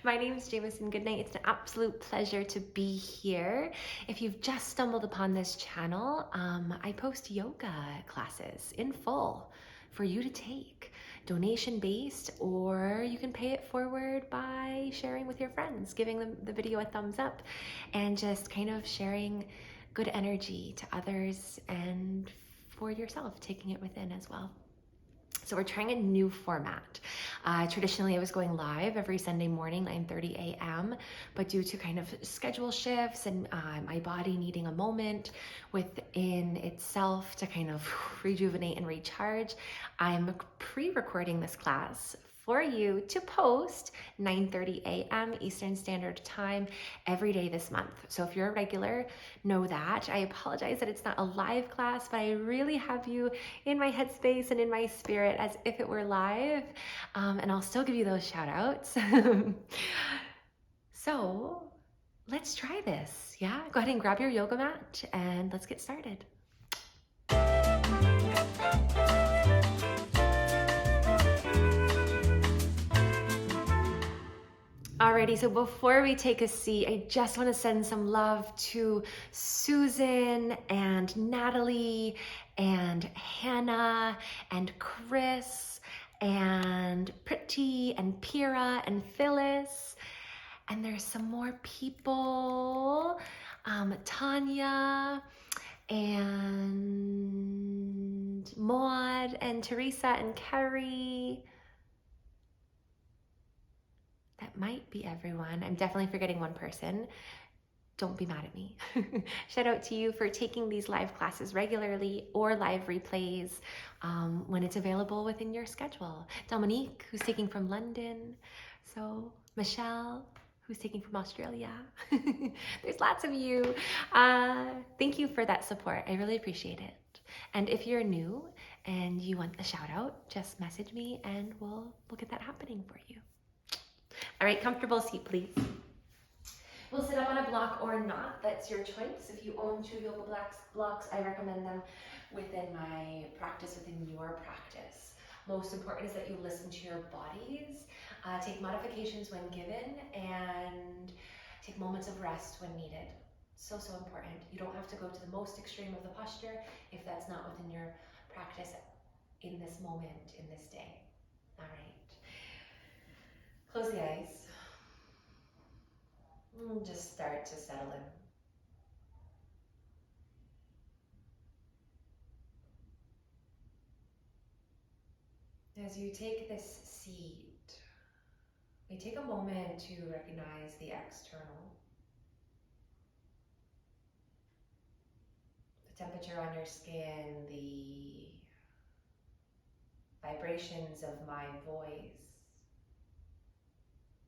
My name is Jamison Goodnight. It's an absolute pleasure to be here. If you've just stumbled upon this channel, I post yoga classes in full for you to take, donation-based, or you can pay it forward by sharing with your friends, giving them the video a thumbs up, and just kind of sharing good energy to others and for yourself, taking it within as well. So we're trying a new format. Traditionally, I was going live every Sunday morning, 9:30 a.m., but due to kind of schedule shifts and my body needing a moment within itself to kind of rejuvenate and recharge, I'm pre-recording this class for you to post 9:30 a.m. Eastern Standard Time every day this month. So if you're a regular, know that. I apologize that it's not a live class, but I really have you in my headspace and in my spirit as if it were live. And I'll still give you those shout outs. So let's try this. Yeah, go ahead and grab your yoga mat and let's get started. Alrighty, so before we take a seat, I just want to send some love to Susan and Natalie and Hannah and Chris and Priti and Pira and Phyllis. And there's some more people, Tanya and Maud and Teresa and Kerry. That might be everyone. I'm definitely forgetting one person. Don't be mad at me. Shout out to you for taking these live classes regularly or live replays when it's available within your schedule. Dominique, who's taking from London. So Michelle, who's taking from Australia. There's lots of you. Thank you for that support. I really appreciate it. And if you're new and you want a shout out, just message me and we'll get that happening for you. All right, comfortable seat, please. We'll sit up on a block or not, that's your choice. If you own 2 yoga blocks, I recommend them within my practice, within your practice. Most important is that you listen to your bodies, take modifications when given, and take moments of rest when needed. So important. You don't have to go to the most extreme of the posture if that's not within your practice in this moment, in this day. All right. Close the eyes. Just start to settle in. As you take this seat, we take a moment to recognize the external. The temperature on your skin, the vibrations of my voice,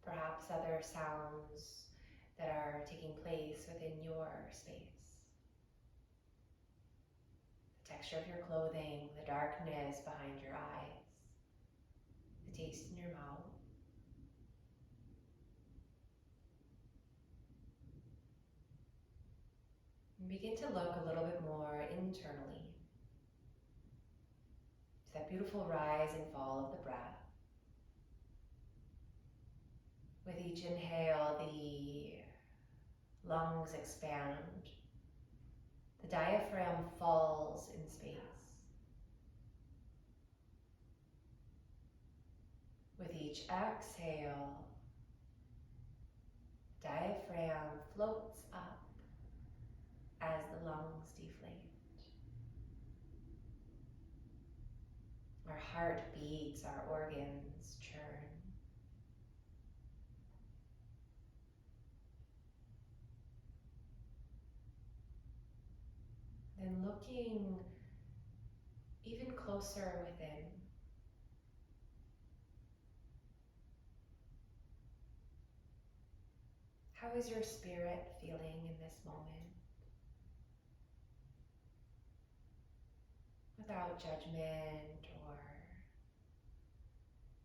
perhaps other sounds that are taking place within your space. The texture of your clothing, the darkness behind your eyes, the taste in your mouth. And begin to look a little bit more internally. It's that beautiful rise and fall of the breath. With each inhale, the lungs expand. The diaphragm falls in space. With each exhale, diaphragm floats up as the lungs deflate. Our heart beats, our organs churn. Then looking even closer within, how is your spirit feeling in this moment? Without judgment or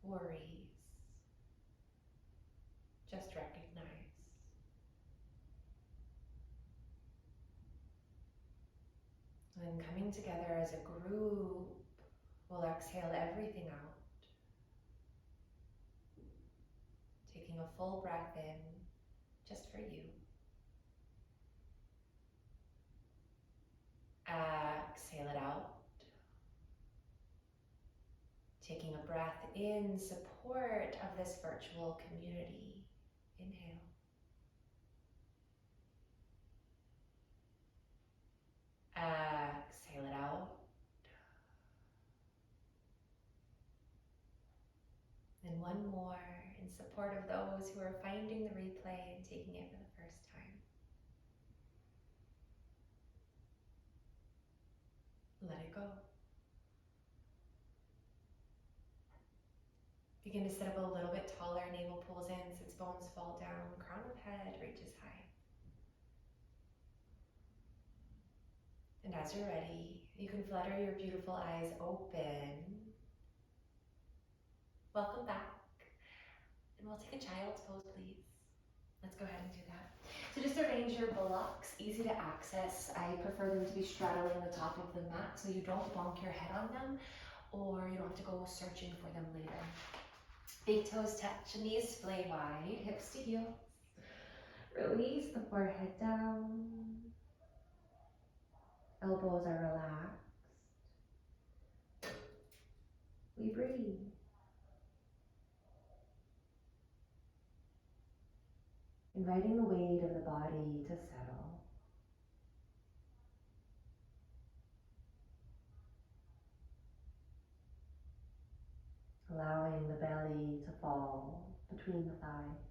worries, just recognize. And then coming together as a group, we'll exhale everything out. Taking taking a full breath in just for you. Exhale it out. Taking a breath in support of this virtual community. Inhale. Exhale it out. And one more in support of those who are finding the replay and taking it for the first time. Let it go. Begin to sit up a little bit taller, navel pulls in, sits bones fall down, crown of head reaches high. And as you're ready, you can flutter your beautiful eyes open. Welcome back. And we'll take a child's pose, please. Let's go ahead and do that. So just arrange your blocks, easy to access. I prefer them to be straddling the top of the mat so you don't bonk your head on them, or you don't have to go searching for them later. Big toes touch, knees splay wide, hips to heels. Release the forehead down. Elbows are relaxed. We breathe. Inviting the weight of the body to settle. Allowing the belly to fall between the thighs.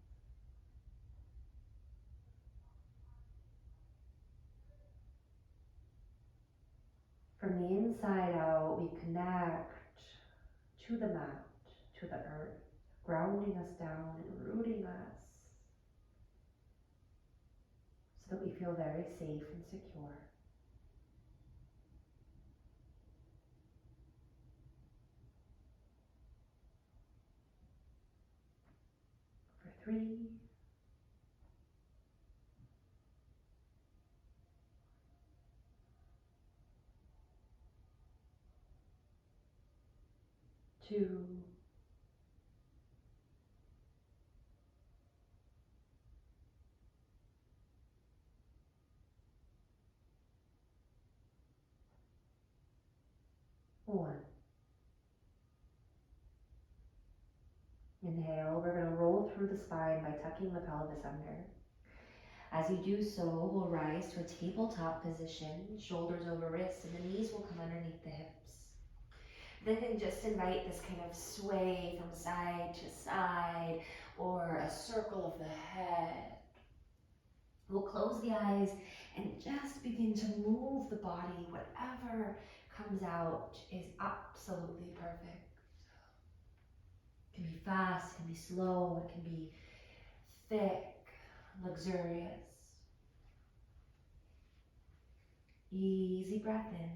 From the inside out, we connect to the mat, to the earth, grounding us down and rooting us so that we feel very safe and secure. For 3, 2, 1. Inhale, we're going to roll through the spine by tucking the pelvis under. As you do so, we'll rise to a tabletop position, shoulders over wrists, and the knees will come underneath the hips. Then just invite this kind of sway from side to side, or a circle of the head. We'll close the eyes and just begin to move the body. Whatever comes out is absolutely perfect. It can be fast, it can be slow, it can be thick, luxurious. Easy breath in.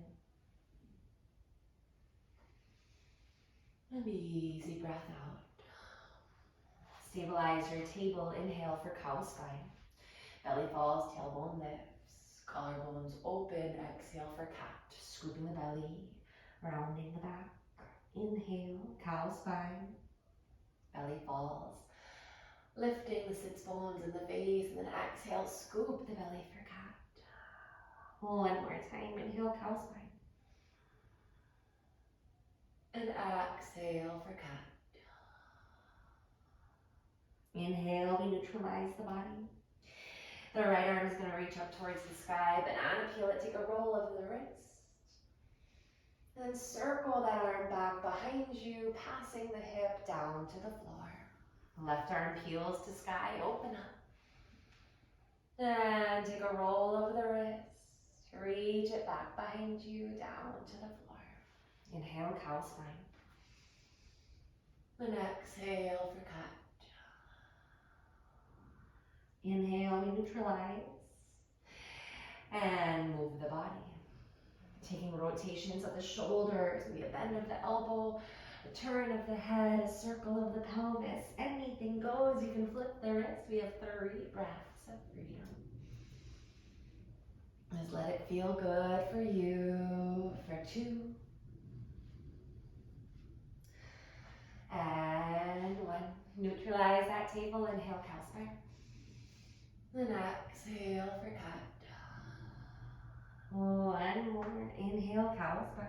And easy breath out. Stabilize your table. Inhale for cow spine. Belly falls, tailbone lifts. Collarbones open. Exhale for cat. Scooping the belly, rounding the back. Inhale, cow spine. Belly falls. Lifting the sits bones in the face, and then exhale, scoop the belly for cat. One more time. Inhale, cow spine. And exhale for cat. Inhale, we neutralize the body. The right arm is going to reach up towards the sky. Banana peel it, take a roll over the wrist. And then circle that arm back behind you, passing the hip down to the floor. Left arm peels to sky, open up. And take a roll over the wrist. Reach it back behind you, down to the floor. Inhale, cow spine. And exhale for cat. Inhale, we neutralize. And move the body. Taking rotations of the shoulders, maybe a bend of the elbow, a turn of the head, a circle of the pelvis. Anything goes. You can flip the wrist. We have 3 breaths of freedom. Just let it feel good for you. For 2. And 1. Neutralize that cat table, inhale, cow spine. And exhale for cat. One more, inhale, cow spine.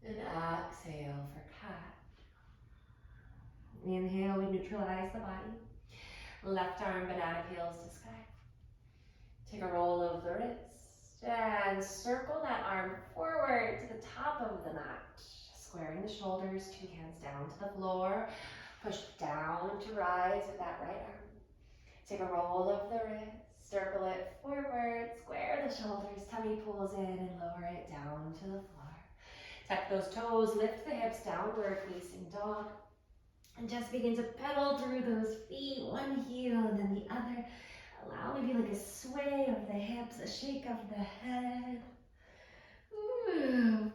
And exhale for cat. Inhale, we neutralize the body. Left arm, banana peels to sky. Take a roll of the wrist and circle that arm forward to the top of the mat. Squaring the shoulders, 2 hands down to the floor. Push down to rise with that right arm. Take a roll of the wrist, circle it forward, square the shoulders, tummy pulls in and lower it down to the floor. Tuck those toes, lift the hips, downward facing dog. And just begin to pedal through those feet, one heel and then the other. Allow maybe like a sway of the hips, a shake of the head.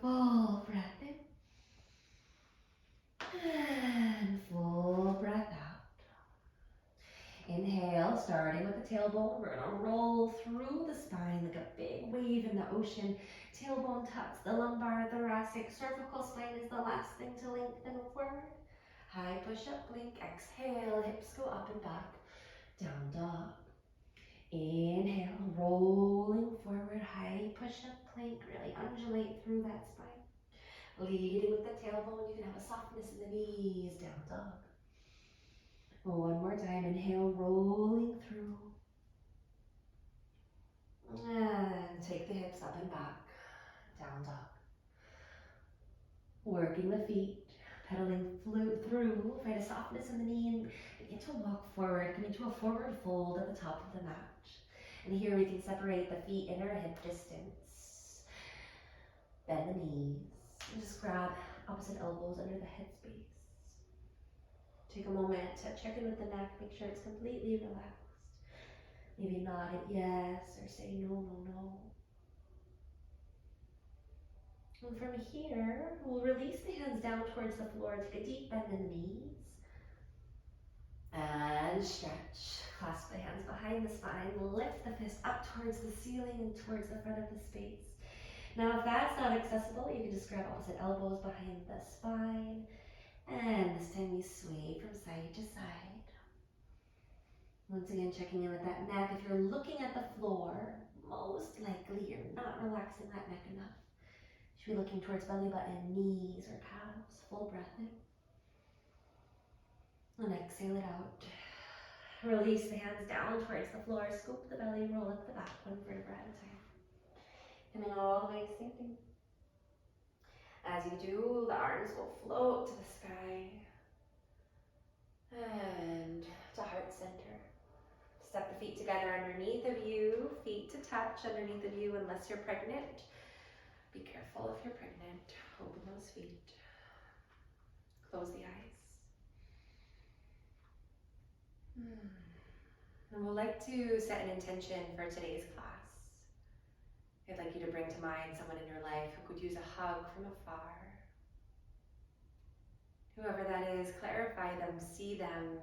Full breath in. And full breath out. Inhale, starting with the tailbone. We're gonna roll through the spine like a big wave in the ocean. Tailbone tucks the lumbar, thoracic, cervical spine is the last thing to lengthen forward. High push-up plank, exhale, hips go up and back, down dog. Inhale, rolling forward, high push-up plank, really undulate through that spine. Leading with the tailbone, you can have a softness in the knees, down dog. One more time, inhale, rolling through. And take the hips up and back, down dog. Working the feet, pedaling through, find a softness in the knee and begin to walk forward, coming to a forward fold at the top of the mat. And here we can separate the feet inner hip distance. Bend the knees and just grab opposite elbows under the head space. Take a moment to check in with the neck, make sure it's completely relaxed. Maybe nod at yes or say no, no, no. And from here, we'll release the hands down towards the floor, take a deep bend in the knees. And stretch. Clasp the hands behind the spine, lift the fist up towards the ceiling and towards the front of the space. Now if that's not accessible, you can just grab opposite elbows behind the spine. And this time we sway from side to side. Once again, checking in with that neck. If you're looking at the floor, most likely you're not relaxing that neck enough. You should be looking towards belly button, knees, or calves. Full breath in. And exhale it out. Release the hands down towards the floor. Scoop the belly, roll up the back, one vertebra at a time. Coming all the way to standing. As you do, the arms will float to the sky and to heart center. Step the feet together underneath of you, feet to touch underneath of you unless you're pregnant. Be careful if you're pregnant. Open those feet. Close the eyes. And we'd like to set an intention for today's class. I'd like you to bring to mind someone in your life who could use a hug from afar. Whoever that is, clarify them, see them.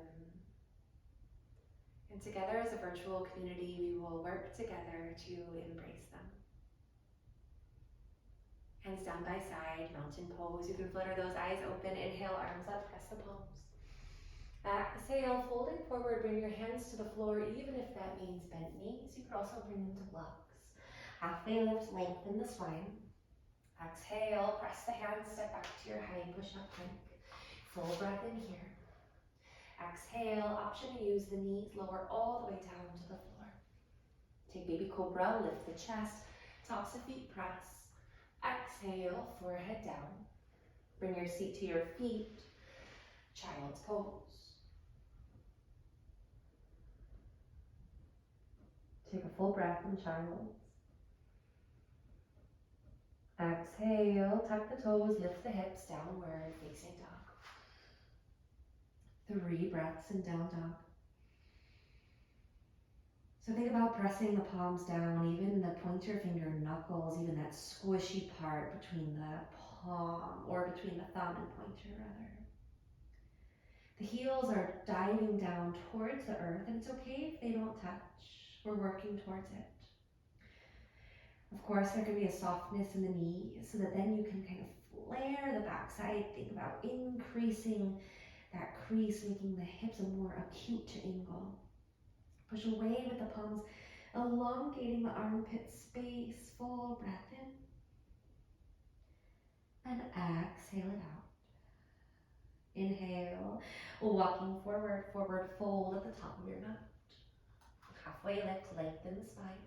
And together as a virtual community, we will work together to embrace them. Hands down by side, mountain pose. You can flutter those eyes open. Inhale, arms up, press the palms. Exhale, folding forward, bring your hands to the floor, even if that means bent knees. You could also bring them to blocks. Halfway lift, lengthen the spine. Exhale, press the hands, step back to your high push-up plank. Full breath in here. Exhale, option to use the knees, lower all the way down to the floor. Take baby cobra, lift the chest, tops of feet press. Exhale, forehead down. Bring your seat to your feet, child's pose. Take a full breath in child's. Exhale, tuck the toes, lift the hips, downward facing dog. 3 breaths in down dog. So think about pressing the palms down, even the pointer finger knuckles, even that squishy part between the palm, or between the thumb and pointer rather. The heels are diving down towards the earth, and it's okay if they don't touch. We're working towards it. Of course, there can be a softness in the knees so that then you can kind of flare the backside. Think about increasing that crease, making the hips a more acute angle. Push away with the palms, elongating the armpit space. Full breath in. And exhale it out. Inhale, walking forward, forward fold at the top of your mat. Halfway lift, lengthen the spine.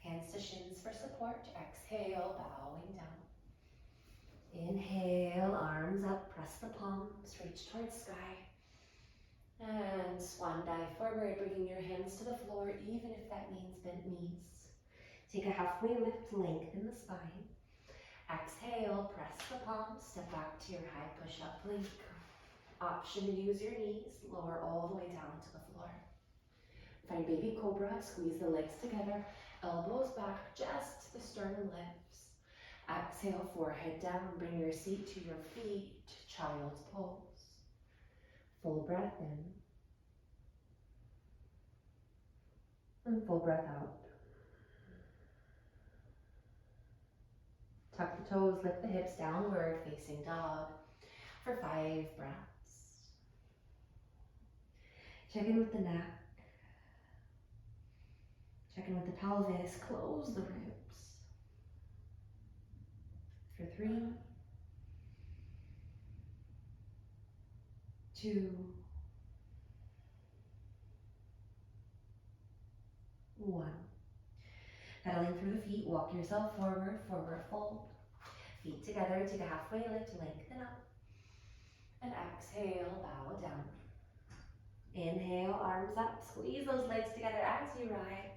Hands to shins for support. Exhale, bowing down. Inhale, arms up, press the palms, reach towards sky. And swan dive forward, bringing your hands to the floor, even if that means bent knees. Take a halfway lift, lengthen the spine. Exhale, press the palms, step back to your high push-up plank. Option to use your knees, lower all the way down to the floor. Find baby cobra, squeeze the legs together, elbows back, just the sternum lifts. Exhale, forehead down, bring your seat to your feet, child's pose. Full breath in. And full breath out. Tuck the toes, lift the hips, downward facing dog for 5 breaths. Check in with the neck. Check in with the pelvis, close the ribs. For 3, 2, 1. Pedaling through the feet, walk yourself forward, forward fold. Feet together, take a halfway lift, lengthen up. And exhale, bow down. Inhale, arms up, squeeze those legs together as you rise.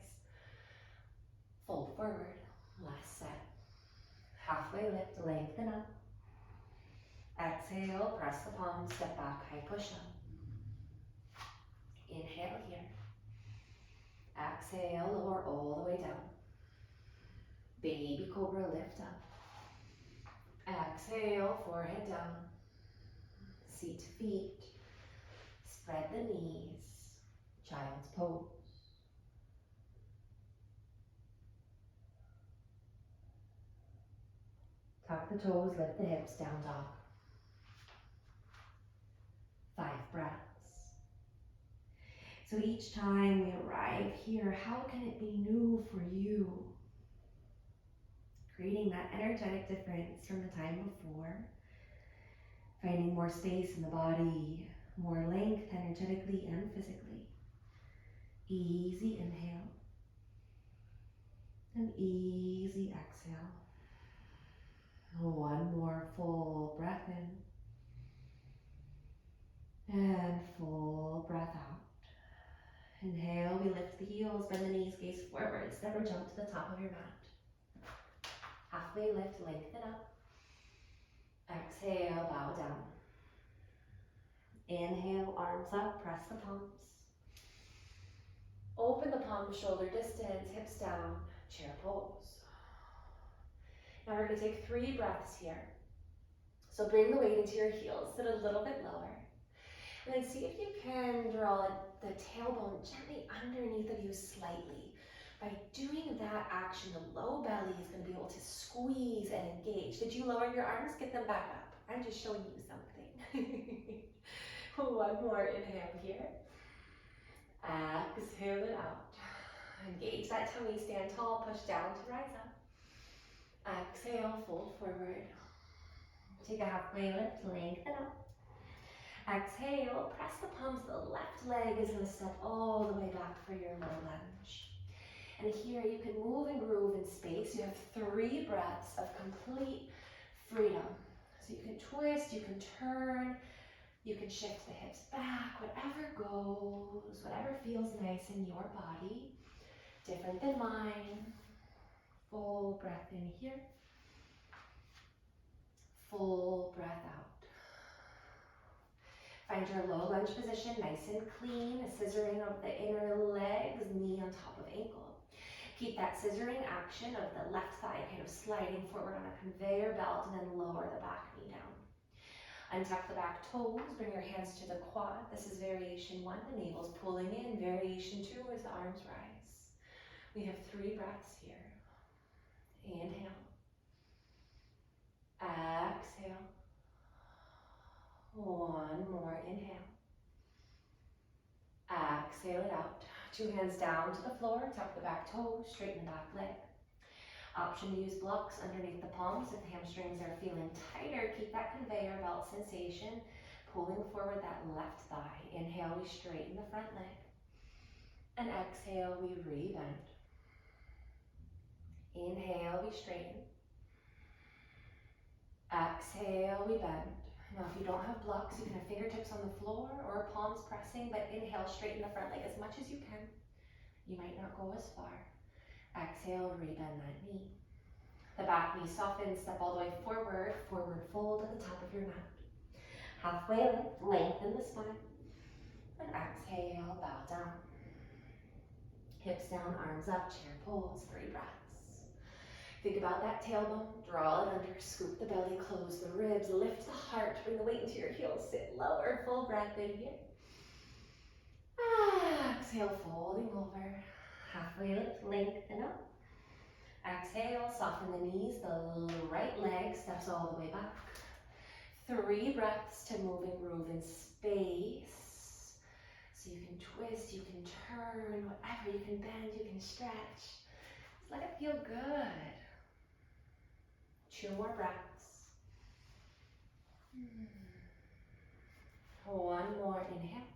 Fold forward, last set. Halfway lift, lengthen up. Exhale, press the palms, step back, high push up. Inhale here. Exhale, lower all the way down. Baby cobra, lift up. Exhale, forehead down. Seat to feet. Spread the knees. Child's pose. Tuck the toes, lift the hips, down dog. 5 breaths. So each time we arrive here, how can it be new for you? Creating that energetic difference from the time before. Finding more space in the body, more length energetically and physically. Easy inhale. And easy exhale. One more full breath in. And full breath out. Inhale, we lift the heels, bend the knees, gaze forward, step or jump to the top of your mat. Halfway lift, lengthen up. Exhale, bow down. Inhale, arms up, press the palms. Open the palms, shoulder distance, hips down, chair pose. Now we're going to take 3 breaths here. So bring the weight into your heels, sit a little bit lower. And then see if you can draw the tailbone gently underneath of you slightly. By doing that action, the low belly is going to be able to squeeze and engage. Did you lower your arms? Get them back up. I'm just showing you something. One more inhale here. Exhale it out. Engage that tummy, stand tall, push down to rise up. Exhale, fold forward. Take a halfway lift, lengthen up. Exhale, press the palms. The left leg is going to step all the way back for your low lunge. And here you can move and groove in space. You have 3 breaths of complete freedom. So you can twist, you can turn, you can shift the hips back, whatever goes, whatever feels nice in your body. Different than mine. Full breath in here. Full breath out. Find your low lunge position, nice and clean, scissoring of the inner legs, knee on top of ankle. Keep that scissoring action of the left thigh kind of sliding forward on a conveyor belt, and then lower the back knee down. Untuck the back toes, bring your hands to the quad. This is variation 1, the navel's pulling in. Variation 2 is the arms rise. We have 3 breaths here. Inhale. Exhale. One more inhale. 2 hands down to the floor, tuck the back toes, straighten the back leg. Option to use blocks underneath the palms if the hamstrings are feeling tighter. Keep that conveyor belt sensation, pulling forward that left thigh. Inhale, we straighten the front leg. And exhale, we rebend. Inhale, we straighten. Exhale, we bend. Now, if you don't have blocks, you can have fingertips on the floor or palms pressing, but inhale, straighten the front leg as much as you can. You might not go as far. Exhale, rebend that knee. The back knee softens, step all the way forward, forward fold at the top of your mat. Halfway lift, lengthen the spine. And exhale, bow down. Hips down, arms up, chair pose, 3 breaths. Think about that tailbone, draw it under, scoop the belly, close the ribs, lift the heart, bring the weight into your heels, sit lower, full breath in here. Exhale, folding over. Halfway lift, lengthen up. Exhale, soften the knees, the right leg steps all the way back. 3 breaths to move and groove in space. So you can twist, you can turn, whatever, you can bend, you can stretch. Just let it feel good. 2 more breaths. 1 more inhale.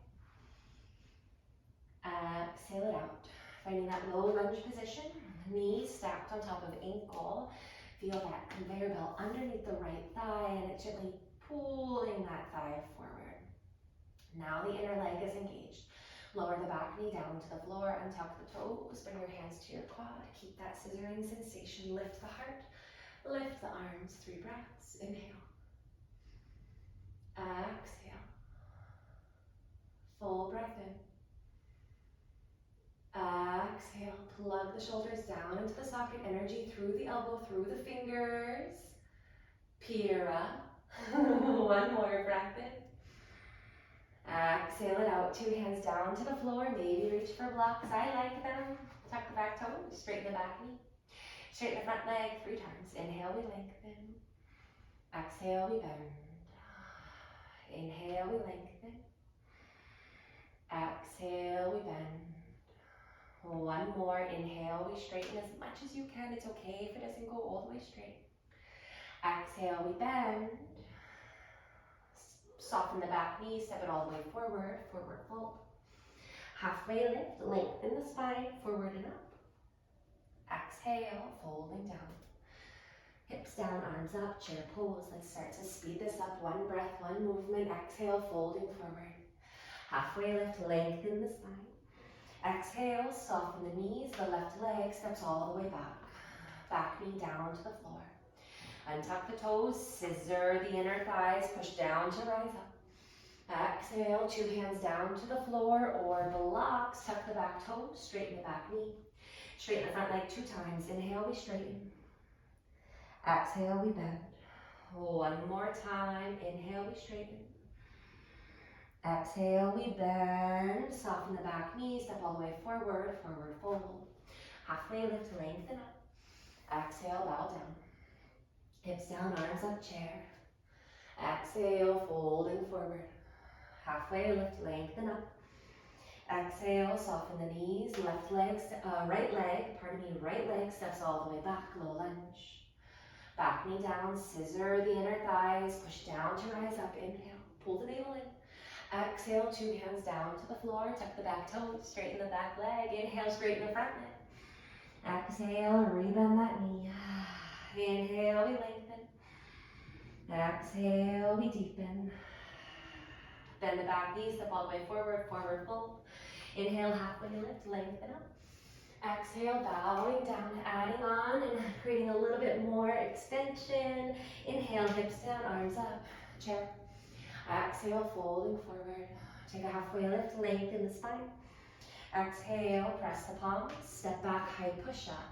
Exhale it out. Finding that low lunge position, knees stacked on top of ankle. Feel that conveyor belt underneath the right thigh and it's gently pulling that thigh forward. Now the inner leg is engaged. Lower the back knee down to the floor, untuck the toes, bring your hands to your quad. Keep that scissoring sensation, lift the heart, lift the arms, 3 breaths. Inhale. Exhale. Full breath in. Exhale, plug the shoulders down into the socket, energy through the elbow, through the fingers. Peer up. 1 more breath in. Exhale it out, 2 hands down to the floor, maybe reach for blocks, I like them. Tuck the back toe, straighten the back knee. Straighten the front leg 3 times. Inhale, we lengthen. Exhale, we bend. Inhale, we lengthen. Exhale, we bend. 1 more, inhale, we straighten as much as you can. It's okay if it doesn't go all the way straight. Exhale, we bend. Soften the back knee, step it all the way forward, forward fold. Halfway lift, lengthen the spine, forward and up. Exhale, folding down. Hips down, arms up, chair pose. Let's start to speed this up. 1 breath, 1 movement. Exhale, folding forward. Halfway lift, lengthen the spine. Exhale, soften the knees, the left leg steps all the way back. Back knee down to the floor. Untuck the toes, scissor the inner thighs, push down to rise up. Exhale, 2 hands down to the floor or blocks, tuck the back toes, straighten the back knee. Straighten the front leg 2 times. Inhale, we straighten. Exhale, we bend. 1 more time. Inhale, we straighten. Exhale, we bend. Soften the back knee, step all the way forward, forward fold. Halfway lift, lengthen up. Exhale, bow down. Hips down, arms up, chair. Exhale, folding forward. Halfway lift, lengthen up. Exhale, soften the knees, right leg steps all the way back, low lunge. Back knee down, scissor the inner thighs, push down to rise up, inhale, pull the navel in. Exhale, 2 hands down to the floor, tuck the back toes, straighten the back leg, inhale, straighten the front leg. Exhale, rebend that knee. Inhale, we lengthen. Exhale, we deepen. Bend the back knee, step all the way forward, forward fold. Inhale, halfway lift, lengthen up. Exhale, bowing down, adding on and creating a little bit more extension. Inhale, hips down, arms up, chair. Exhale, folding forward. Take a halfway lift, lengthen the spine. Exhale, press the palms, step back, high push up.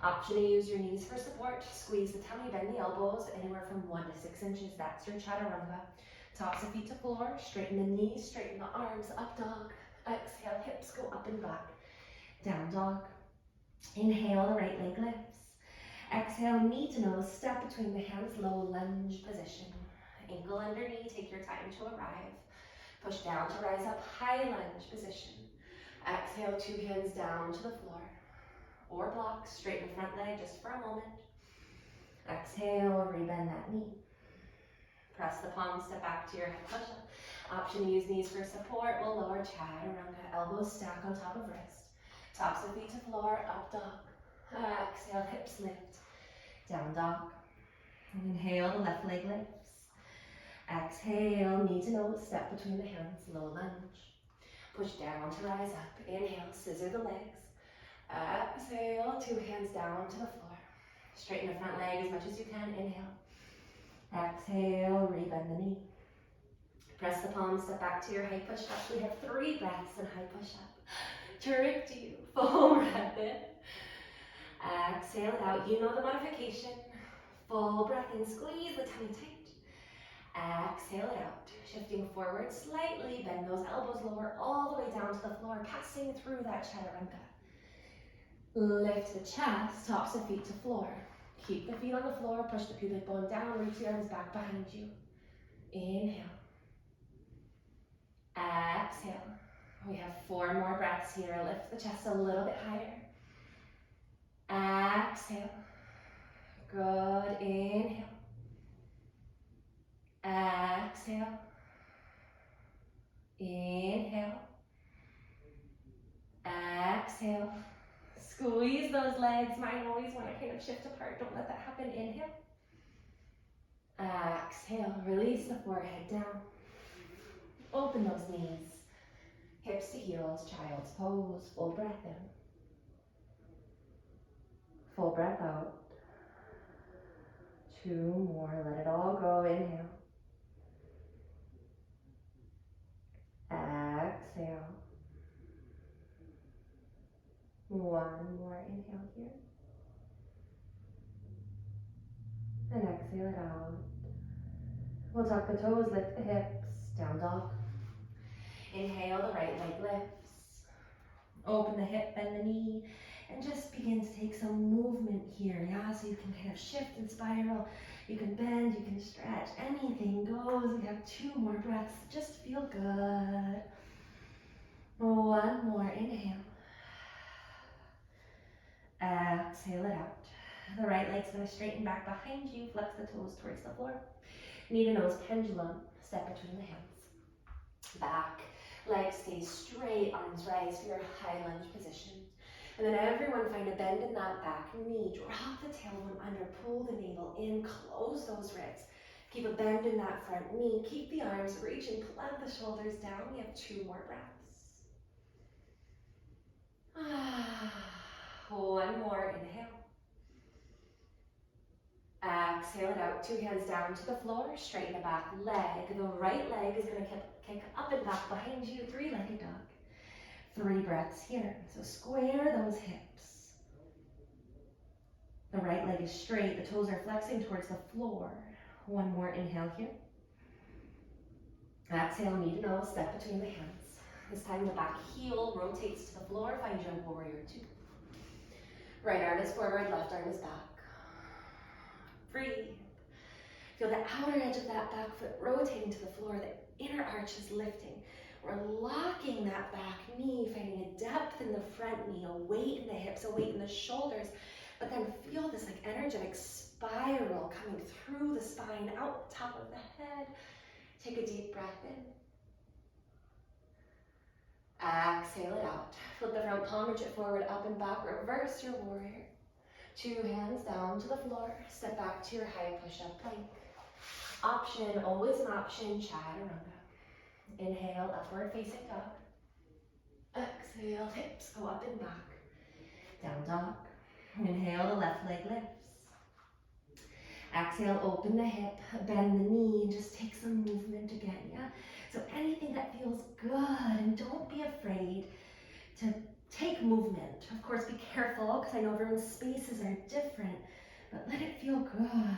Option to use your knees for support. Squeeze the tummy, bend the elbows anywhere from 1 to 6 inches. That's your chaturanga. Tops of feet to floor, straighten the knees, straighten the arms, up dog. Exhale, hips go up and back. Down dog. Inhale, the right leg lifts. Exhale, knee to nose, step between the hands, low lunge position. Ankle under knee, take your time to arrive. Push down to rise up, high lunge position. Exhale, 2 hands down to the floor. Or block, straighten the front leg just for a moment. Exhale, rebend that knee. Press the palms, step back to your head push-up. Option to use knees for support. We'll lower chaturanga, elbows stack on top of wrist. Tops of feet to floor, up dog. Exhale, hips lift, down dog. Inhale, the left leg lifts. Exhale, knee to nose, step between the hands, low lunge. Push down to rise up. Inhale, scissor the legs. Exhale, 2 hands down to the floor. Straighten the front leg as much as you can. Inhale. Exhale, rebend the knee. Press the palms, step back to your high push-up. We have 3 breaths in high push-up. Trick to you. Full breath in. Exhale it out. You know the modification. Full breath in. Squeeze the tummy tight. Exhale it out. Shifting forward slightly. Bend those elbows lower all the way down to the floor. Passing through that chaturanga. Lift the chest, tops of feet to floor. Keep the feet on the floor, push the pubic bone down, reach the arms back behind you. Inhale. Exhale. We have 4 more breaths here. Lift the chest a little bit higher. Exhale. Good. Inhale. Exhale. Inhale. Exhale. Squeeze those legs. Mine always want to kind of shift apart. Don't let that happen. Inhale. Exhale. Release the forehead down. Open those knees. Hips to heels. Child's pose. Full breath in. Full breath out. 2 more. Let it all go. Inhale. Exhale. 1 more inhale here. And exhale it out. We'll tuck the toes, lift the hips, down dog. Inhale, the right leg lifts. Open the hip, bend the knee, and just begin to take some movement here, yeah? So you can kind of shift and spiral. You can bend, you can stretch, anything goes. We have 2 more breaths. Just feel good. 1 more inhale. Exhale it out. The right leg's going to straighten back behind you. Flex the toes towards the floor. Knee to nose pendulum. Step between the hands. Back. Legs stay straight. Arms rise for your high lunge position. And then everyone find a bend in that back knee. Drop the tailbone under. Pull the navel in. Close those ribs. Keep a bend in that front knee. Keep the arms reaching. Plant the shoulders down. We have 2 more breaths. 1 more inhale. Exhale it out. 2 hands down to the floor. Straighten the back leg. The right leg is going to kick up and back behind you. 3-legged dog. 3 breaths here. So square those hips. The right leg is straight. The toes are flexing towards the floor. 1 more inhale here. Exhale, knee to nose. Step between the hands. This time the back heel rotates to the floor. Find your warrior 2. Right arm is forward, left arm is back. Breathe. Feel the outer edge of that back foot rotating to the floor. The inner arch is lifting. We're locking that back knee, finding a depth in the front knee, a weight in the hips, a weight in the shoulders. But then feel this like energetic spiral coming through the spine, out the top of the head. Take a deep breath in. Exhale it out. Flip the front palm, reach it forward, up and back. Reverse your warrior. 2 hands down to the floor. Step back to your high push-up plank. Option, always an option, chaturanga. Inhale, upward facing dog. Exhale, hips go up and back. Down dog. Inhale, the left leg lifts. Exhale, open the hip, bend the knee, and just take some movement again, yeah? So anything that feels good, and don't be afraid to take movement. Of course, be careful, because I know everyone's spaces are different, but let it feel good.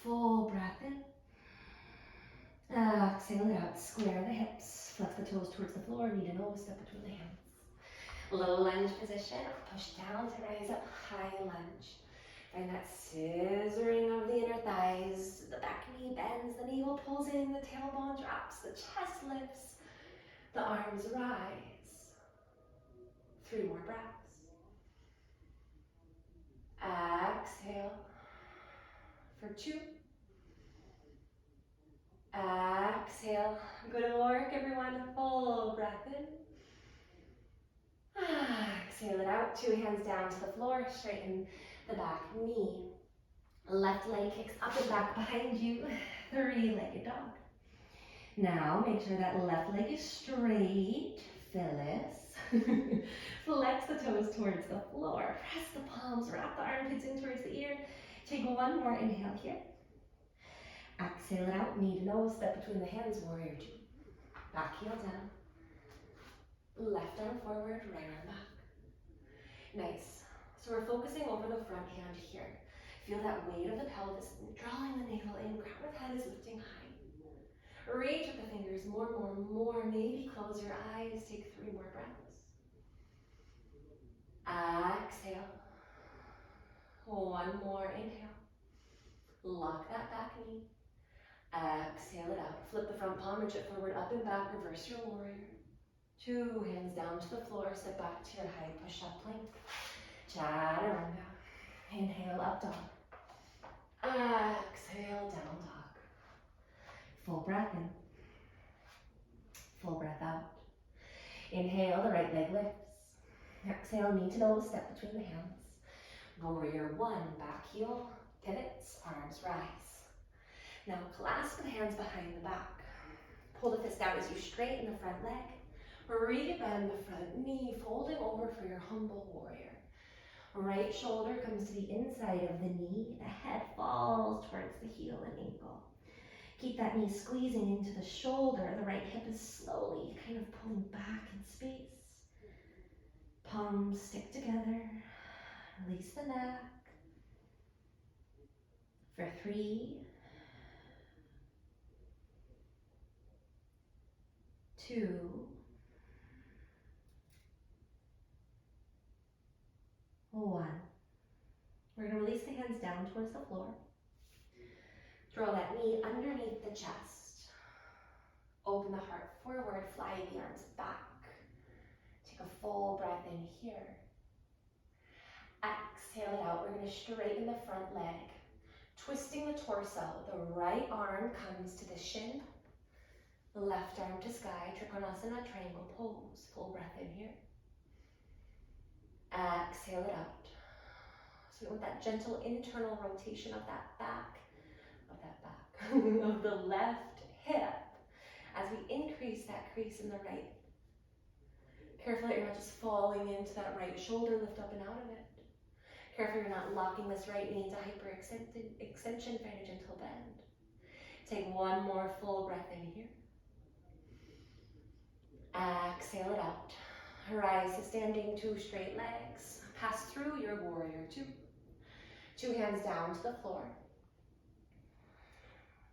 Full breath in. Exhale it out, square the hips, flex the toes towards the floor, knee to nose, step between the hands. Low lunge position, push down to rise up, high lunge. Find that scissoring of the inner thighs, the back knee bends, the navel pulls in, the tailbone drops, the chest lifts, the arms rise. 3 more breaths. Exhale for 2. Exhale. Good work, everyone. Full breath in. Exhale it out. 2 hands down to the floor. Straighten the back knee. Left leg kicks up and back behind you. 3-legged dog. Now make sure that left leg is straight. Phyllis. Flex the toes towards the floor. Press the palms. Wrap the armpits in towards the ear. Take 1 more inhale here. Exhale it out. Knee to nose. Step between the hands. Warrior 2. Back heel down. Left arm forward. Right arm back. Nice. So we're focusing over the front hand here. Feel that weight of the pelvis, drawing the navel in, crown of head is lifting high. Reach with the fingers, more. Maybe close your eyes, take 3 more breaths. Exhale. 1 more inhale. Lock that back knee. Exhale it out. Flip the front palm, reach it forward, up and back, reverse your warrior. 2 hands down to the floor, step back to your high push-up plank. Chaturanga. Inhale, up dog. Exhale, down dog. Full breath in. Full breath out. Inhale, the right leg lifts. Exhale, knee to nose, step between the hands. Warrior 1, back heel, pivots, arms rise. Now clasp the hands behind the back. Pull the fist out as you straighten the front leg. Re-bend the front knee, folding over for your humble warrior. Right shoulder comes to the inside of the knee. The head falls towards the heel and ankle. Keep that knee squeezing into the shoulder. The right hip is slowly kind of pulling back in space. Palms stick together. Release the neck. For 3, 2, 1. We're going to release the hands down towards the floor. Draw that knee underneath the chest. Open the heart forward, fly the arms back. Take a full breath in here. Exhale it out. We're going to straighten the front leg. Twisting the torso. The right arm comes to the shin. The left arm to sky. Trikonasana, triangle pose. Full breath in here. Exhale it out. So we want that gentle internal rotation of that back, of the left hip as we increase that crease in the right. Careful that you're not just falling into that right shoulder, lift up and out of it. Careful you're not locking this right knee into hyper-extension, find a gentle bend. Take 1 more full breath in here. Exhale it out. Rise to standing, 2 straight legs. Pass through your warrior 2. 2 hands down to the floor.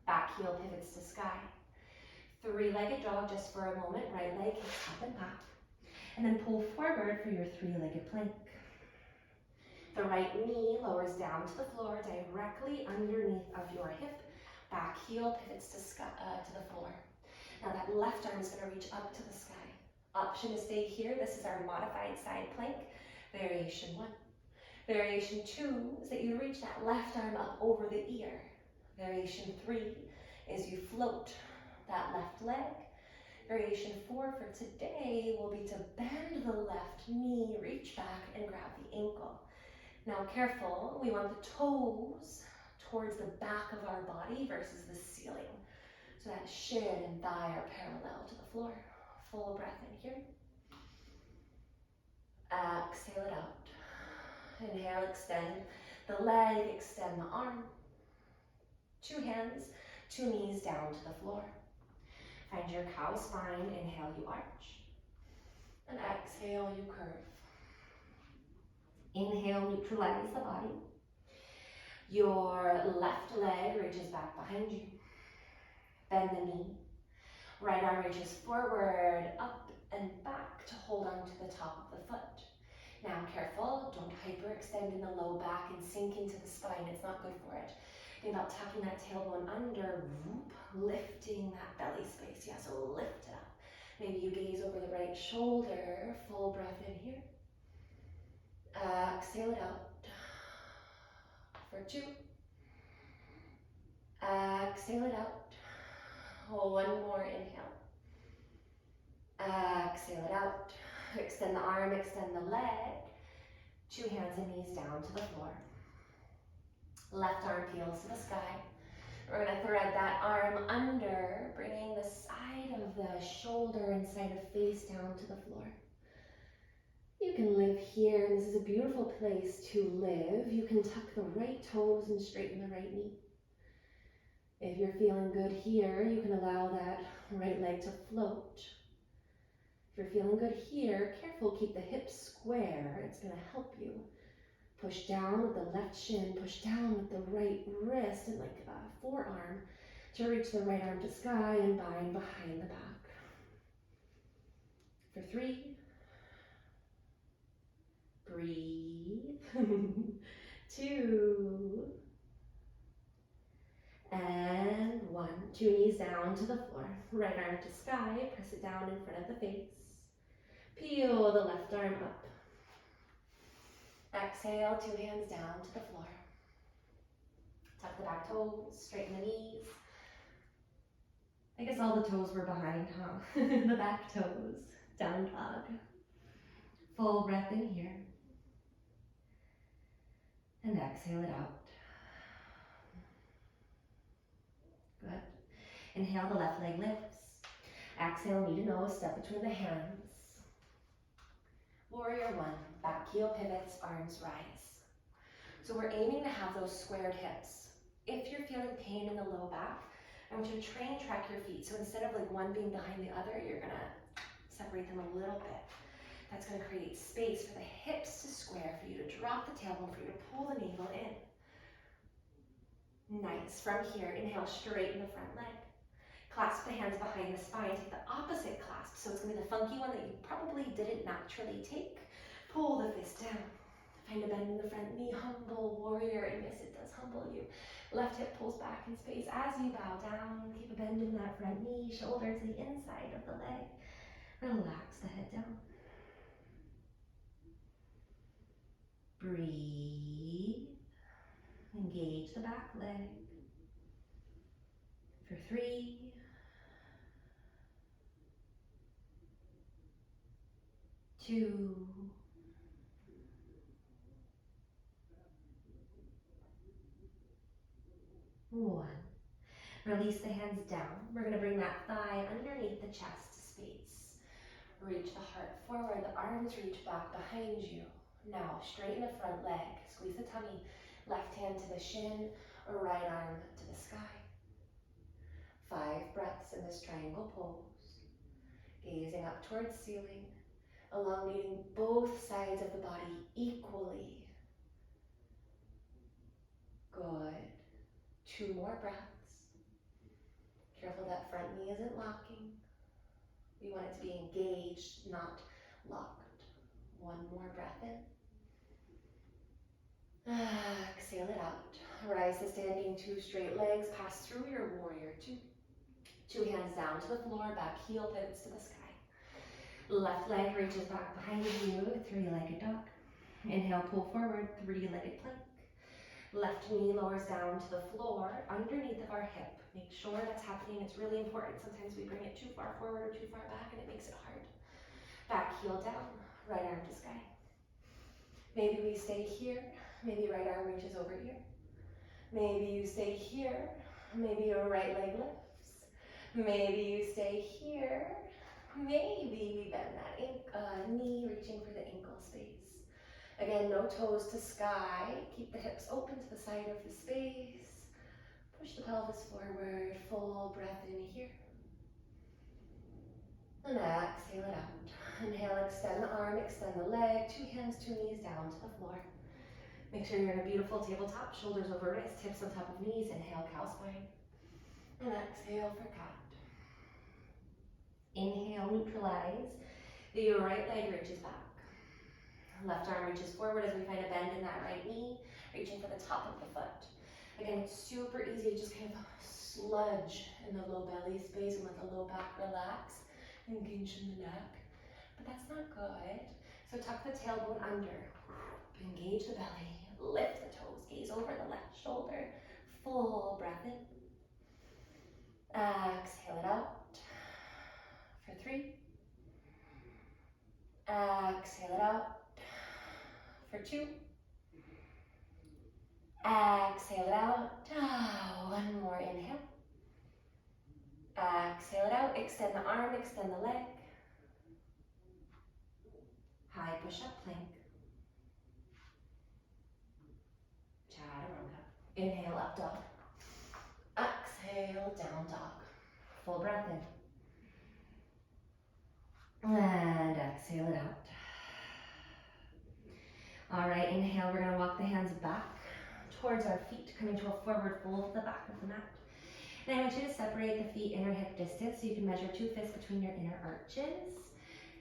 Back heel pivots to sky. 3-legged dog just for a moment. Right leg kicks up and back. And then pull forward for your 3-legged plank. The right knee lowers down to the floor directly underneath of your hip. Back heel pivots to the floor. Now that left arm is going to reach up to the sky. Option to stay here. This is our modified side plank. Variation 1. Variation 2 is that you reach that left arm up over the ear. Variation 3 is you float that left leg. Variation 4 for today will be to bend the left knee, reach back and grab the ankle. Now careful, we want the toes towards the back of our body versus the ceiling. So that shin and thigh are parallel to the floor. Full breath in here. Exhale it out. Inhale, extend the leg, extend the arm. 2 hands, 2 knees down to the floor. Find your cow spine. Inhale, you arch. And exhale, you curve. Inhale, neutralize the body. Your left leg reaches back behind you. Bend the knee. Right arm reaches forward, up and back to hold on to the top of the foot. Now careful, don't hyperextend in the low back and sink into the spine. It's not good for it. Think about tucking that tailbone under, whoop, lifting that belly space. Yeah, so lift it up. Maybe you gaze over the right shoulder. Full breath in here. Exhale it out. For 2. Exhale it out. One more inhale. Exhale it out. Extend the arm, extend the leg. 2 hands and knees down to the floor. Left arm peels to the sky. We're going to thread that arm under, bringing the side of the shoulder and side of face down to the floor. You can live here, and this is a beautiful place to live. You can tuck the right toes and straighten the right knee. If you're feeling good here, you can allow that right leg to float. If you're feeling good here, careful, keep the hips square. It's going to help you. Push down with the left shin, push down with the right wrist and like a forearm to reach the right arm to sky and bind behind the back. For 3, breathe. 2, and 1. 2 knees down to the floor. Right arm to sky, press it down in front of the face. Peel the left arm up. Exhale, 2 hands down to the floor. Tuck the back toes, straighten the knees. I guess all the toes were behind, huh? The back toes. Down dog. Full breath in here. And exhale it out. Good. Inhale, the left leg lifts. Exhale, knee to nose, step between the hands. Warrior 1, back heel pivots, arms rise. So we're aiming to have those squared hips. If you're feeling pain in the low back, I want you to train track your feet. So instead of like one being behind the other, you're gonna separate them a little bit. That's gonna create space for the hips to square, for you to drop the tailbone, for you to pull the navel in. Nice. From here, inhale, straighten the front leg. Clasp the hands behind the spine, take the opposite clasp. So it's gonna be the funky one that you probably didn't naturally take. Pull the fist down. Find a bend in the front knee, humble warrior, and yes, it does humble you. Left hip pulls back in space as you bow down. Keep a bend in that front knee, shoulder to the inside of the leg. Relax the head down. Breathe. Engage the back leg. For 3, 2, 1. Release the hands down. We're going to bring that thigh underneath the chest space. Reach the heart forward. The arms reach back behind you. Now straighten the front leg. Squeeze the tummy. Left hand to the shin, or right arm to the sky. 5 breaths in this triangle pose. Gazing up towards ceiling, elongating both sides of the body equally. Good. 2 more breaths. Careful that front knee isn't locking. We want it to be engaged, not locked. 1 more breath in. Exhale it out. Rise to standing, 2 straight legs. Pass through your warrior 2. 2 hands down to the floor, back heel pivots to the sky. Left leg reaches back behind you, 3-legged dog. Inhale, pull forward, 3-legged plank. Left knee lowers down to the floor, underneath of our hip. Make sure that's happening. It's really important. Sometimes we bring it too far forward or too far back and it makes it hard. Back heel down, right arm to sky. Maybe we stay here. Maybe right arm reaches over here. Maybe you stay here. Maybe your right leg lifts. Maybe you stay here. Maybe we bend that knee, reaching for the ankle space. Again, no toes to sky. Keep the hips open to the side of the space. Push the pelvis forward. Full breath in here. And exhale it out. Inhale, extend the arm, extend the leg. 2 hands, 2 knees down to the floor. Make sure you're in a beautiful tabletop. Shoulders over wrists, hips on top of knees. Inhale, cow spine. And exhale for cat. Inhale, neutralize. The right leg reaches back. Left arm reaches forward as we find a bend in that right knee, reaching for the top of the foot. Again, it's super easy to just kind of sludge in the low belly space and let the low back relax. Engage in the neck. But that's not good. So tuck the tailbone under. Engage the belly, lift the toes, gaze over the left shoulder. Full breath in. Exhale it out for 3. Exhale it out for 2. Exhale it out. One more inhale. Exhale it out. Extend the arm, extend the leg. High push-up plank. Chaturanga. Inhale, up dog. Exhale, down dog. Full breath in. And exhale it out. All right, inhale, we're gonna walk the hands back towards our feet, coming to a forward fold to the back of the mat. And I want you to separate the feet inner hip distance so you can measure 2 fists between your inner arches.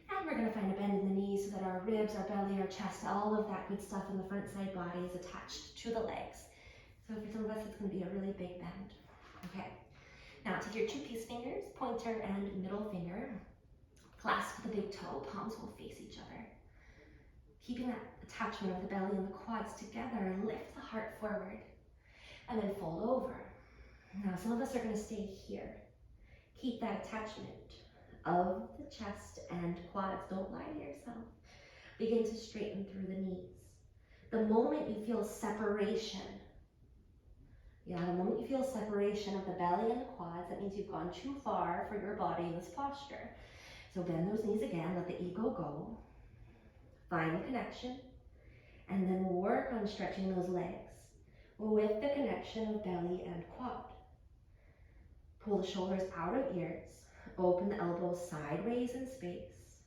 And we're gonna find a bend in the knees so that our ribs, our belly, our chest, all of that good stuff in the front side body is attached to the legs. So for some of us, it's gonna be a really big bend. Okay, now take your 2 peace fingers, pointer and middle finger, clasp the big toe, palms will face each other. Keeping that attachment of the belly and the quads together, lift the heart forward, and then fold over. Now some of us are gonna stay here. Keep that attachment of the chest and quads. Don't lie to yourself. Begin to straighten through the knees. The moment you feel separation, the moment you feel separation of the belly and the quads, that means you've gone too far for your body in this posture. So bend those knees again, let the ego go. Find the connection, and then work on stretching those legs with the connection of belly and quad. Pull the shoulders out of ears. Open the elbows sideways in space.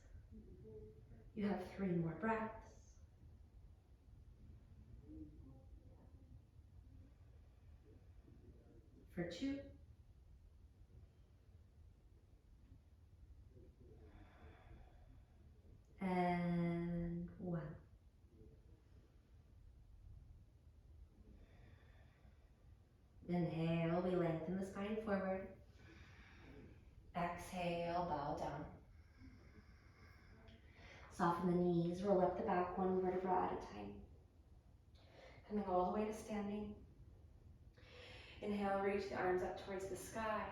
You have 3 more breaths. For 2. And 1. Inhale, we lengthen the spine forward. Exhale, bow down. Soften the knees, roll up the back 1 vertebra at a time. Coming all the way to standing. Inhale, reach the arms up towards the sky.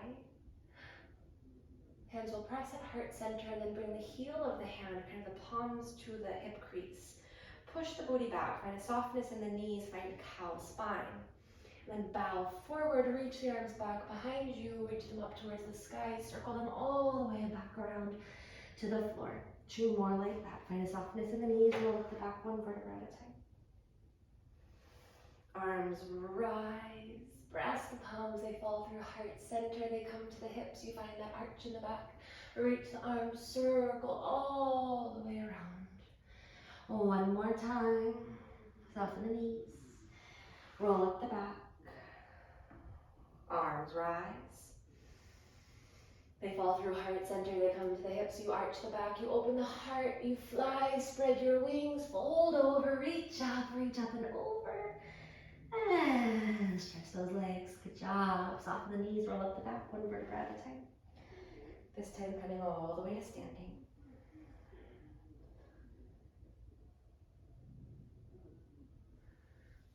Hands will press at heart center, and then bring the heel of the hand, kind of the palms to the hip crease. Push the booty back, find a softness in the knees, find a cow spine. And then bow forward, reach the arms back behind you, reach them up towards the sky, circle them all the way back around to the floor. 2 more like that. Find a softness in the knees, roll up the back 1 vertebra at a time. Arms rise, press the palms, they fall through heart center, they come to the hips, you find that arch in the back. Reach the arms, circle all the way around. 1 more time, soften the knees, roll up the back, arms rise. They fall through heart center, they come to the hips, you arch the back, you open the heart, you fly, spread your wings, fold over, reach up and over. And stretch those legs, good job. Soften the knees, roll up the back 1 vertebra at a time. This time coming all the way to standing.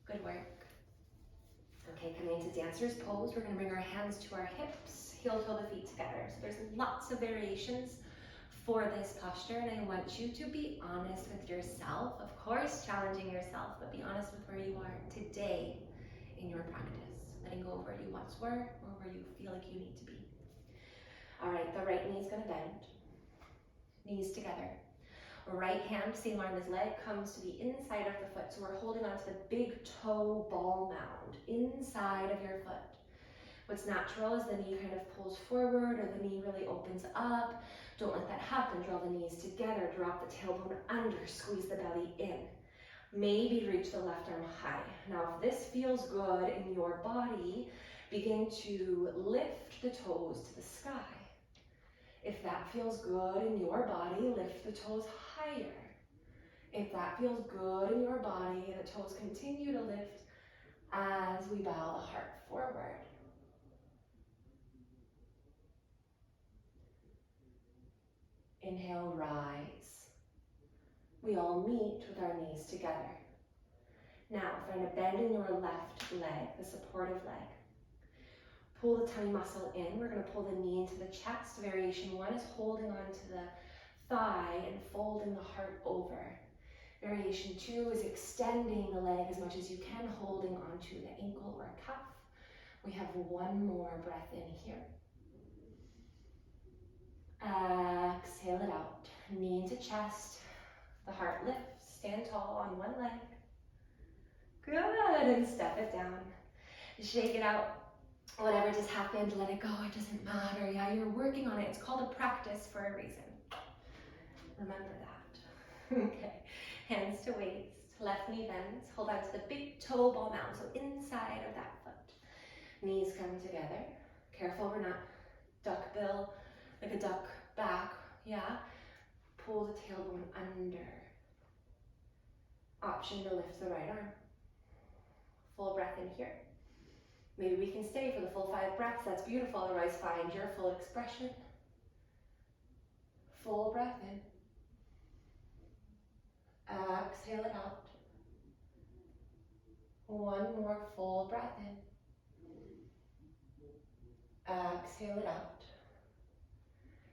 Good work. Okay, coming into dancer's pose, we're gonna bring our hands to our hips, heel toe the feet together. So there's lots of variations for this posture, and I want you to be honest with yourself. Of course, challenging yourself, but be honest with where you are today in your practice. Letting go of where you once were or where you feel like you need to be. All right, the right knee is gonna bend. Knees together. Right hand, same arm as leg, comes to the inside of the foot. So we're holding onto the big toe ball mound inside of your foot. What's natural is the knee kind of pulls forward or the knee really opens up. Don't let that happen. Draw the knees together, drop the tailbone under, squeeze the belly in. Maybe reach the left arm high. Now, if this feels good in your body, begin to lift the toes to the sky. If that feels good in your body, lift the toes higher. If that feels good in your body, the toes continue to lift as we bow the heart forward. Inhale, rise. We all meet with our knees together. Now find a bend in your left leg, the supportive leg. Pull the tummy muscle in. We're going to pull the knee into the chest. Variation 1 is holding on to the thigh and folding the heart over. Variation 2 is extending the leg as much as you can, holding onto the ankle or cuff. We have one more breath in here. Exhale it out. Knee into chest. The heart lifts. Stand tall on one leg. Good. And step it down. Shake it out. Whatever just happened, let it go. It doesn't matter. Yeah, you're working on it. It's called a practice for a reason. Remember that. Okay. Hands to waist. Left knee bends. Hold on to the big toe ball mound. So inside of that foot. Knees come together. Careful we're not duck bill, like a duck back. Yeah. Pull the tailbone under. Option to lift the right arm. Full breath in here. Maybe we can stay for the full 5 breaths. That's beautiful. Otherwise, find your full expression. Full breath in. Exhale it out. One more full breath in. Exhale it out.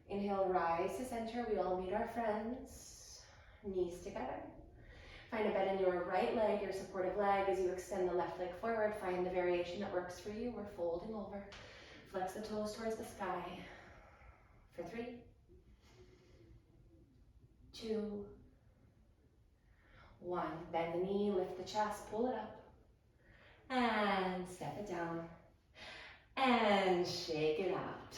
Inhale, rise to center. We all meet our friends. Knees together. Find a bend in your right leg, your supportive leg. As you extend the left leg forward, find the variation that works for you. We're folding over. Flex the toes towards the sky. For 3, 2, 1. Bend the knee, lift the chest, pull it up. And step it down. And shake it out.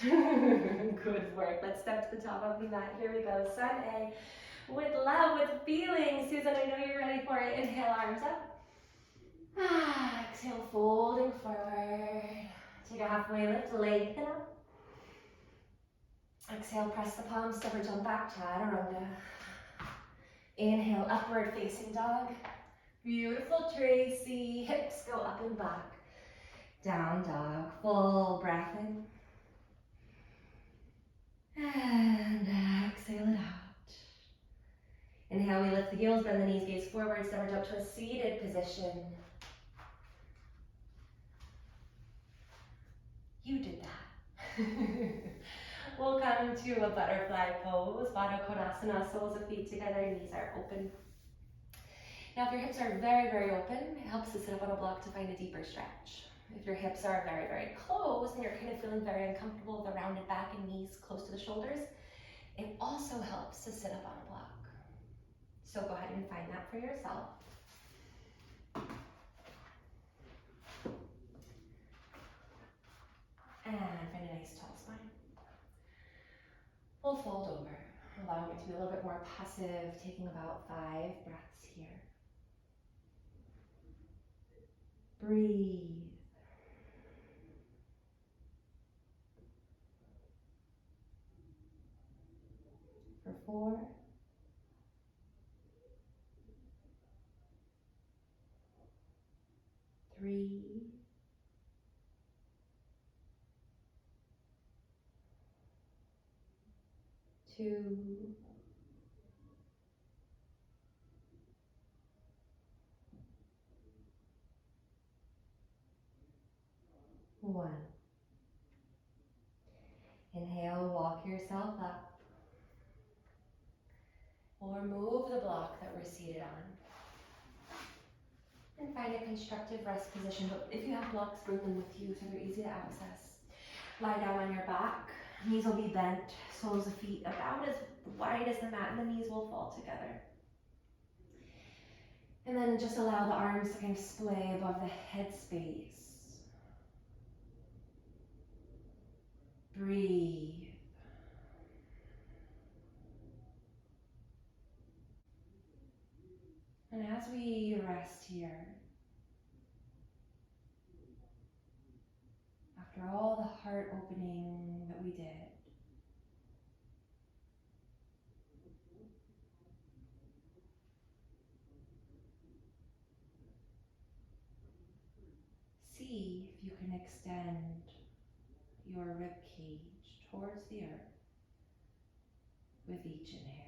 Good work. Let's step to the top of the mat. Here we go. Sun A. With love, with feeling. Susan, I know you're ready for it. Inhale, arms up. Exhale, folding forward. Take a halfway lift, lengthen up. Exhale, press the palms, step or jump back, chaturanga. Inhale, upward facing dog. Beautiful, Tracy. Hips go up and back. Down dog, full breath in. And exhale it out. Inhale, we lift the heels, bend the knees, gaze forward, step or jump to a seated position. You did that. We'll come to a butterfly pose, Baddha Konasana, soles of feet together, knees are open. Now if your hips are very, very open, it helps to sit up on a block to find a deeper stretch. If your hips are very, very closed and you're kind of feeling very uncomfortable with the rounded back and knees close to the shoulders, it also helps to sit up on a block. So go ahead and find that for yourself. And find a nice tall spine. We'll fold over, allowing it to be a little bit more passive, taking about 5 breaths here. Breathe. For 4. 3. 2. 1. Inhale, walk yourself up. Or move the block that we're seated on. And find a constructive rest position. But if you have blocks, bring them with you so they're easy to access. Lie down on your back. Knees will be bent. Soles of feet about as wide as the mat, and the knees will fall together. And then just allow the arms to kind of splay above the head space. Breathe. And as we rest here, after all the heart opening that we did, see if you can extend your rib cage towards the earth with each inhale.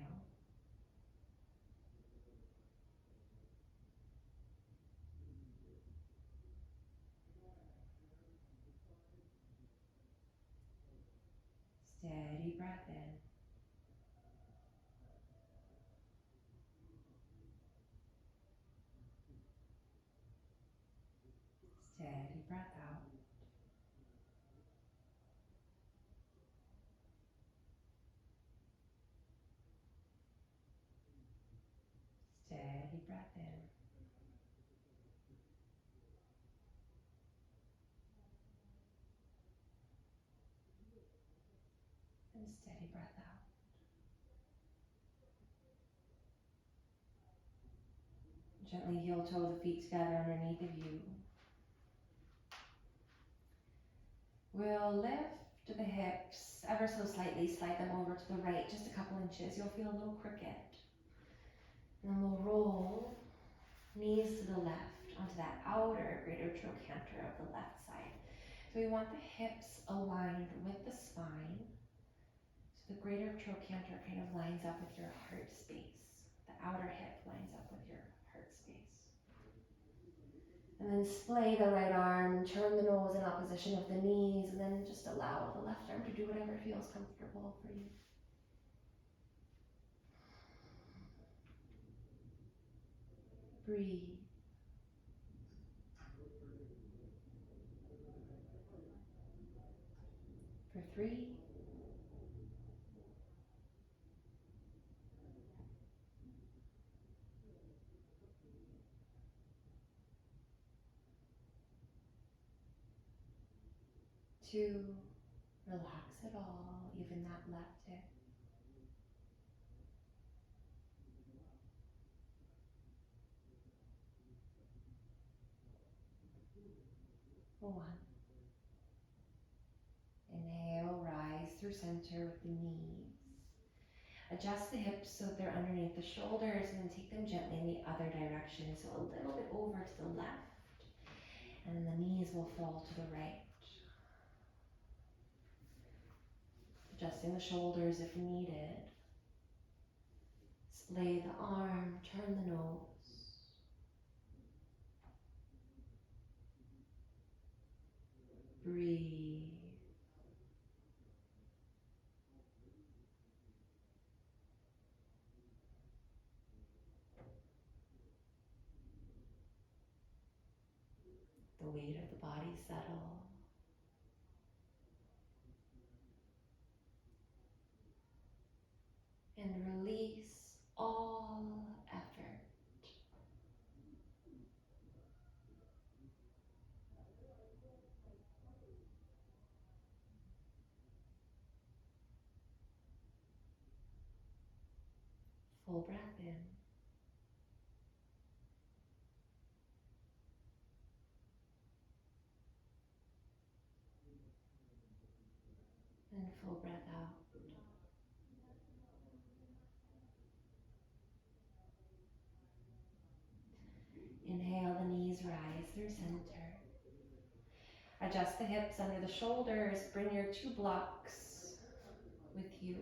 breath in. Steady breath out. Steady breath in. And steady breath out. Gently heel toe the feet together underneath of you. We'll lift the hips ever so slightly, slide them over to the right, just a couple inches. You'll feel a little crooked. And then we'll roll knees to the left onto that outer greater trochanter of the left side. So we want the hips aligned with the spine. So the greater trochanter kind of lines up with your heart space. The outer hip lines up with your heart space. And then splay the right arm, turn the nose in opposition of the knees, and then just allow the left arm to do whatever feels comfortable for you. Breathe. For 3, 2, relax it all, even that left hip. 1. Inhale, rise through center with the knees. Adjust the hips so that they're underneath the shoulders, and then take them gently in the other direction. So a little bit over to the left, and then the knees will fall to the right. Adjusting the shoulders if needed. Splay the arm, turn the nose. Breathe. The weight of the body settle. And release all effort. Full breath in. And full breath out. Inhale, the knees rise through center. Adjust the hips under the shoulders. Bring your 2 blocks with you.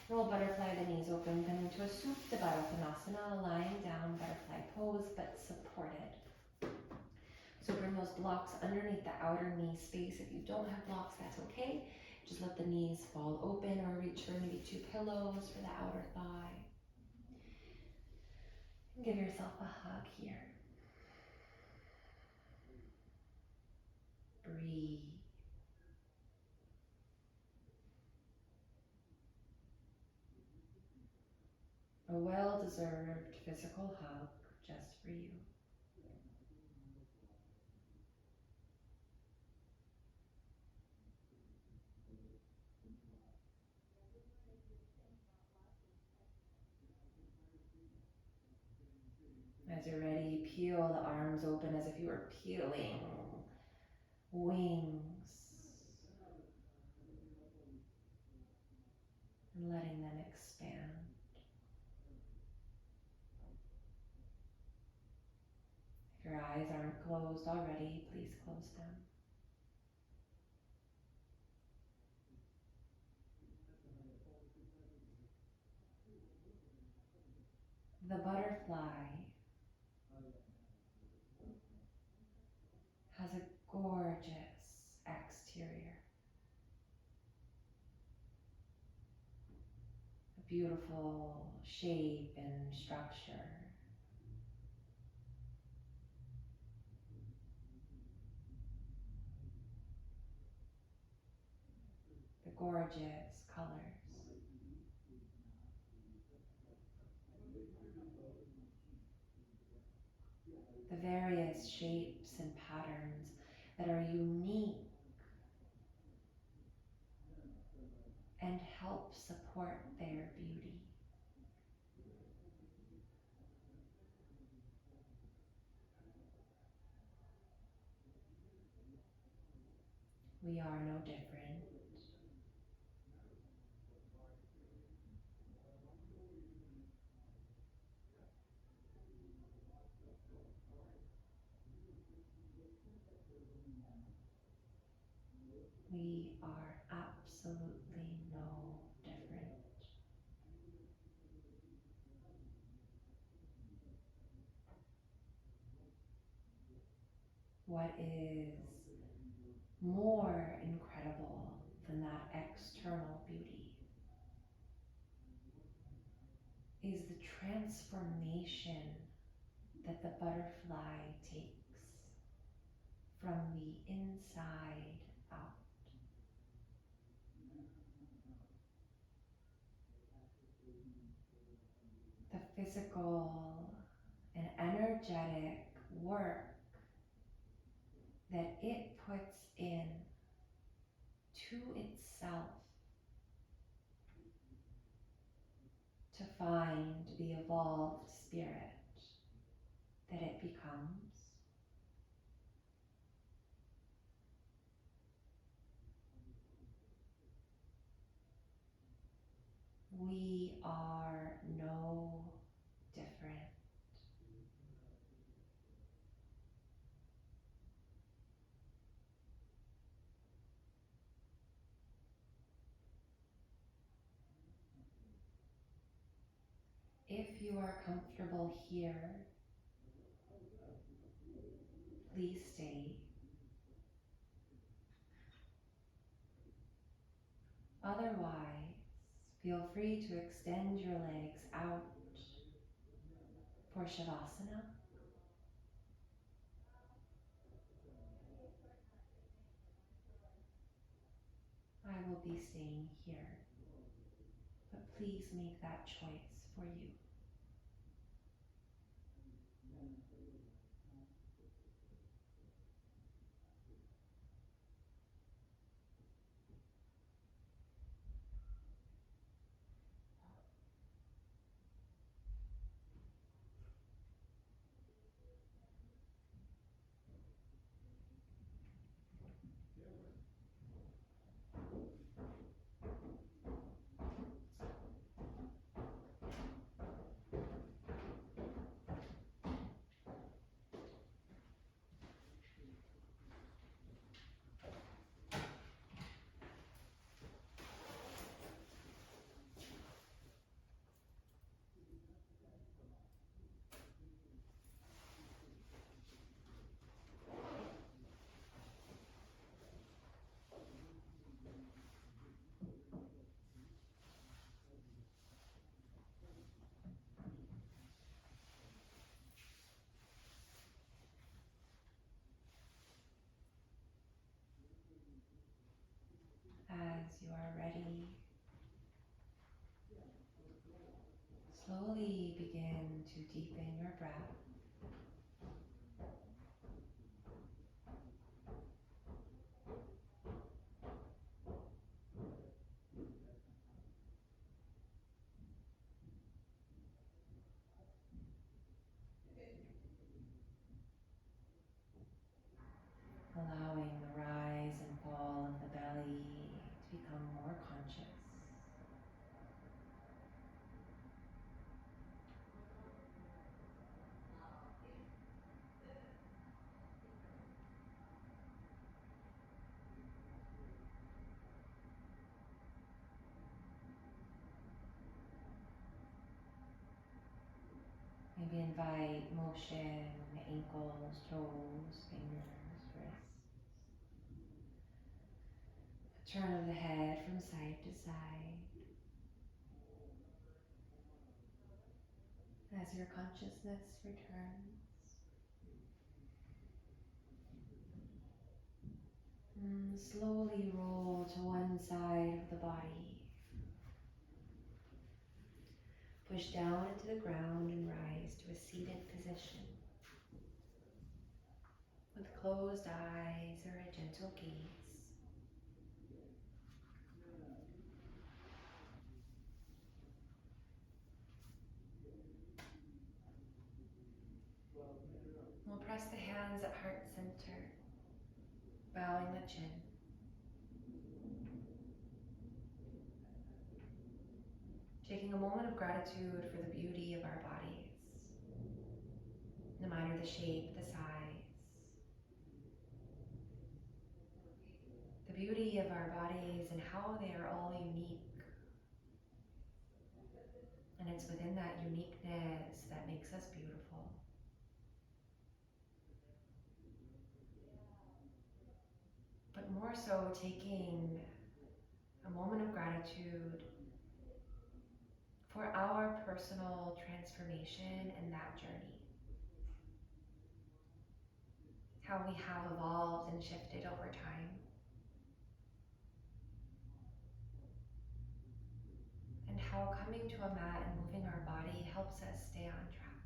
And we'll butterfly the knees open, come into a Supta Baddha Konasana, lying down, butterfly pose, but supported. So bring those blocks underneath the outer knee space. If you don't have blocks, that's okay. Just let the knees fall open, or reach for maybe 2 pillows for the outer thigh. And give yourself a hug here. Breathe. A well-deserved physical hug just for you. As you're ready, peel the arms open as if you were peeling wings and letting them expand. If your eyes aren't closed already, please close them. The butterfly has a gorgeous exterior. beautiful shape and structure. The gorgeous colors. The various shapes and patterns that are unique and help support their beauty. We are no different. We are absolutely no different. What is more incredible than that external beauty is the transformation that the butterfly takes from the inside out. The physical and energetic work that it puts in to itself to find the evolved spirit that it becomes. We are no different. If you are comfortable here, please stay. Otherwise, feel free to extend your legs out for Shavasana. I will be staying here, but please make that choice for you. As you are ready, slowly begin to deepen your breath. Allowing the rise and fall of the belly to become more conscious. Maybe invite motion, ankles, toes, fingers, wrists. A turn of the head from side to side. As your consciousness returns, slowly roll to one side of the body. Push down into the ground and rise to a seated position. With closed eyes or a gentle gaze. We'll press the hands at heart center, bowing the chin. Taking a moment of gratitude for the beauty of our bodies, no matter the shape, the size. The beauty of our bodies and how they are all unique. And it's within that uniqueness that makes us beautiful. But more so taking a moment of gratitude for our personal transformation and that journey. How we have evolved and shifted over time. And how coming to a mat and moving our body helps us stay on track.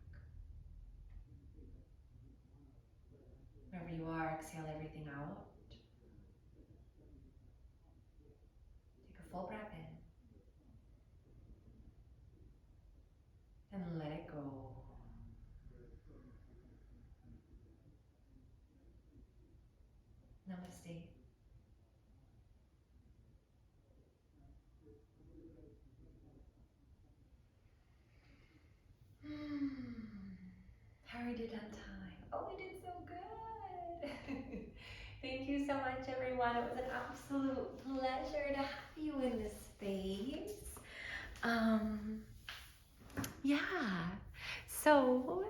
Wherever you are, exhale everything out. Take a full breath in and let it go. Namaste. How we did on time. Oh, we did so good. Thank you so much, everyone. It was an absolute pleasure to have you in this space. Yeah. So,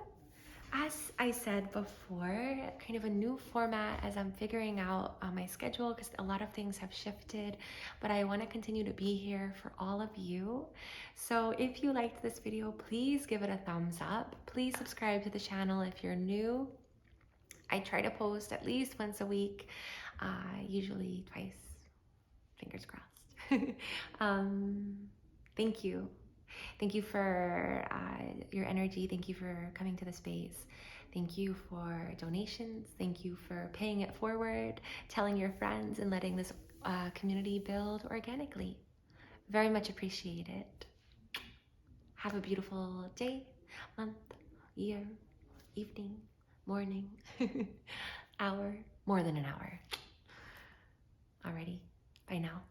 as I said before, kind of a new format as I'm figuring out my schedule because a lot of things have shifted, but I want to continue to be here for all of you. So if you liked this video, please give it a thumbs up. Please subscribe to the channel if you're new. I try to post at least once a week, usually twice, fingers crossed. Thank you. Thank you for your energy. Thank you for coming to the space. Thank you for donations. Thank you for paying it forward, telling your friends, and letting this community build organically. Very much appreciate it. Have a beautiful day, month, year, evening, morning, hour, more than an hour. Alrighty, bye now.